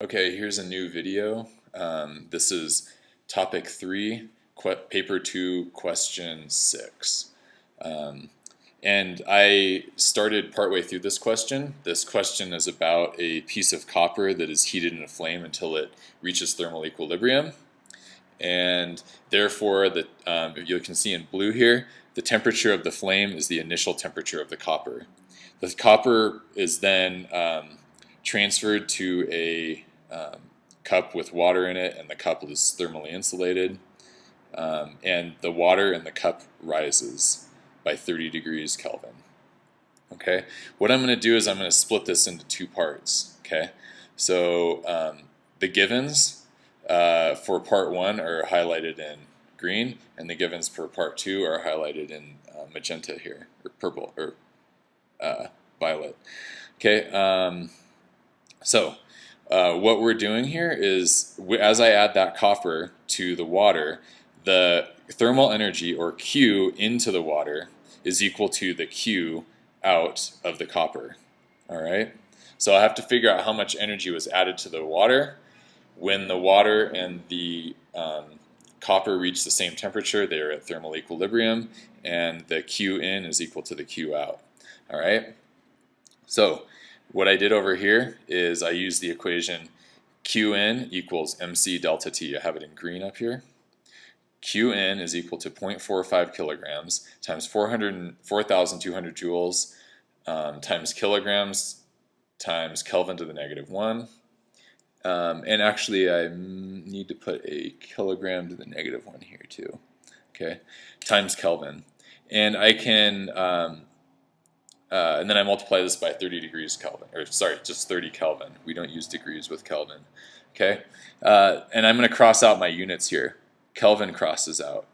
Okay, here's a new video. This is topic 3, paper 2, question 6. Um, and I started partway through this question. This question is about a piece of copper that is heated in a flame until it reaches thermal equilibrium. And therefore, you can see in blue here, the temperature of the flame is the initial temperature of the copper. The copper is then transferred to a cup with water in it, and the cup is thermally insulated. And the water in the cup rises by 30 degrees Kelvin. Okay, what I'm going to do is I'm going to split this into two parts. Okay, so the givens for part 1 are highlighted in green, and the givens for part 2 are highlighted in magenta here, or purple, or violet. Okay, what we're doing here is, as I add that copper to the water, the thermal energy, or Q, into the water is equal to the Q out of the copper. All right? So I have to figure out how much energy was added to the water. When the water and the copper reach the same temperature, they're at thermal equilibrium, and the Q in is equal to the Q out. All right? So what I did over here is I used the equation Qn equals mc delta T. I have it in green up here. Qn is equal to 0.45 kilograms times 4,200 joules times kilograms times Kelvin to the -1. And actually, I need to put a kilogram to the -1 here too. Okay, times Kelvin. And I can and then I multiply this by 30 degrees Kelvin, or sorry, just 30 Kelvin. We don't use degrees with Kelvin. Okay, and I'm going to cross out my units here. Kelvin crosses out,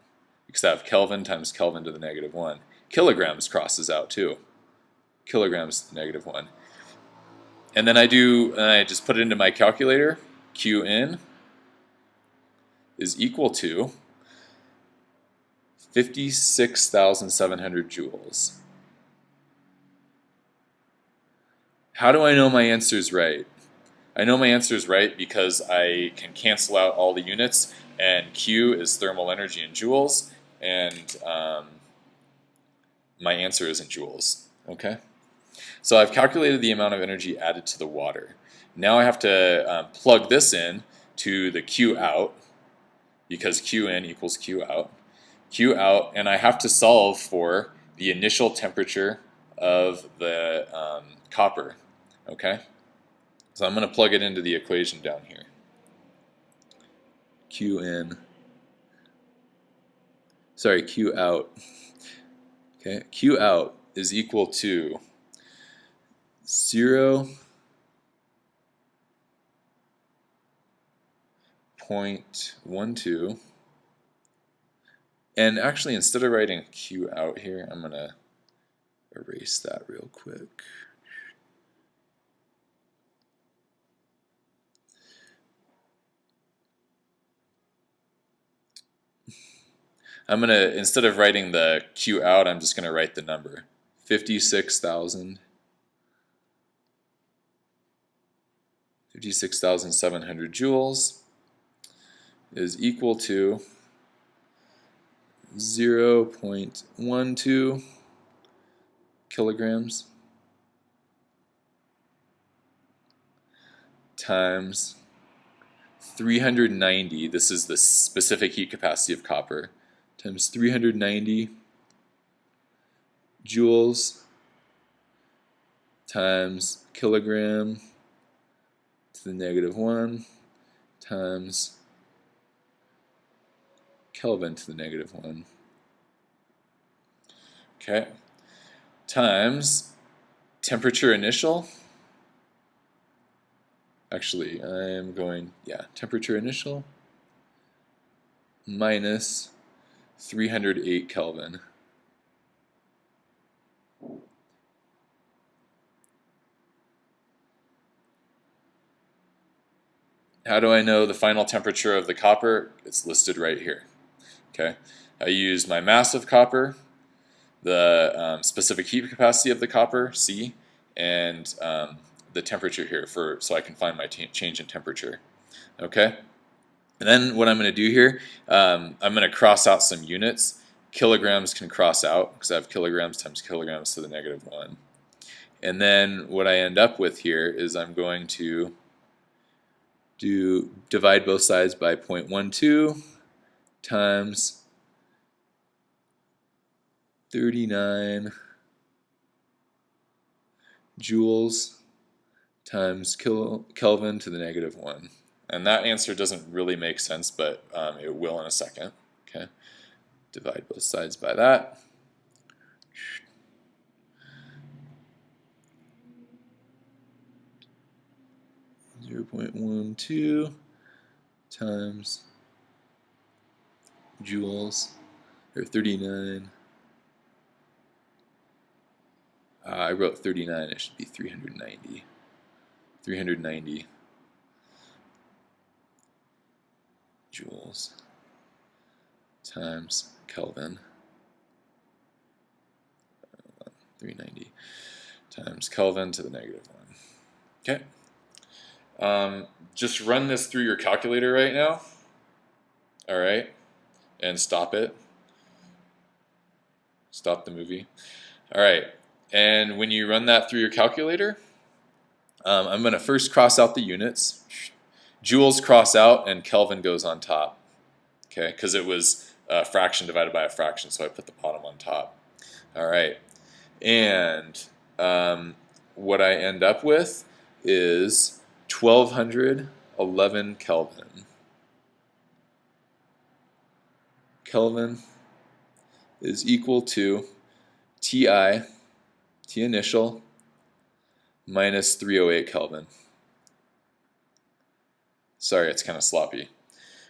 because I have Kelvin times Kelvin to the -1. Kilograms crosses out too. Kilograms to the -1. And then I just put it into my calculator. Qn is equal to 56,700 joules. How do I know my answer is right? I know my answer is right because I can cancel out all the units, and Q is thermal energy in joules, and my answer is in joules. Okay? So I've calculated the amount of energy added to the water. Now I have to plug this in to the Q out, because Q in equals Q out. Q out, and I have to solve for the initial temperature of the copper. Okay, so I'm going to plug it into the equation down here. Q out. Okay, Q out is equal to 0.12. And actually, instead of writing Q out here, I'm going to erase that real quick. I'm going to, instead of writing the Q out, I'm just going to write the number. 56,700 joules is equal to 0.12 kilograms times 390, this is the specific heat capacity of copper, times 390 joules times kilogram to the -1 times Kelvin to the -1. Okay, times temperature initial. Actually, I'm going, temperature initial minus 308 Kelvin. How do I know the final temperature of the copper? It's listed right here. Okay, I use my mass of copper, the specific heat capacity of the copper, C, and the temperature here so I can find my change in temperature. Okay, and then what I'm going to do here, I'm going to cross out some units. Kilograms can cross out because I have kilograms times kilograms to the -1. And then what I end up with here is I'm going to divide both sides by 0.12 times 39 joules times Kelvin to the -1. And that answer doesn't really make sense, but it will in a second. Okay, divide both sides by that. .12 times joules, or 39. I wrote 39, it should be 390. 390 joules times Kelvin. 390 times Kelvin to the -1. Okay. Just run this through your calculator right now. All right, and stop it. Stop the movie. All right, and when you run that through your calculator, I'm going to first cross out the units. Joules cross out, and Kelvin goes on top. Okay, because it was a fraction divided by a fraction, so I put the bottom on top. All right, and what I end up with is 1211 Kelvin. Kelvin is equal to T initial, minus 308 Kelvin. Sorry, it's kind of sloppy.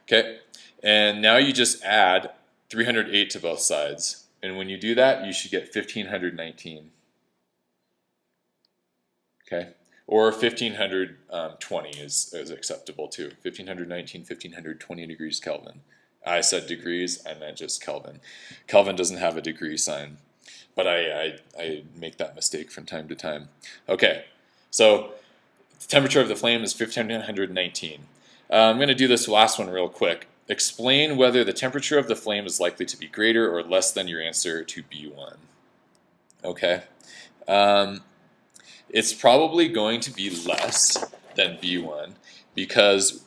Okay, and now you just add 308 to both sides. And when you do that, you should get 1519. Okay, or 1520 is acceptable too. 1519, 1520 degrees Kelvin. I said degrees, I meant just Kelvin. Kelvin doesn't have a degree sign, but I make that mistake from time to time. Okay, so the temperature of the flame is 1519. I'm going to do this last one real quick. Explain whether the temperature of the flame is likely to be greater or less than your answer to B1. Okay. It's probably going to be less than B1 because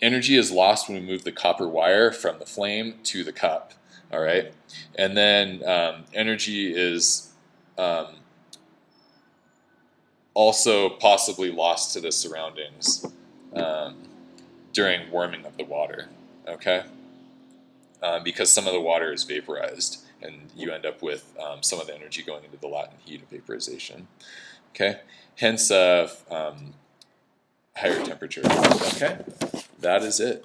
energy is lost when we move the copper wire from the flame to the cup. All right, and then energy is also possibly lost to the surroundings during warming of the water. Okay, because some of the water is vaporized, and you end up with some of the energy going into the latent heat of vaporization. Okay, hence higher temperature. Okay, that is it.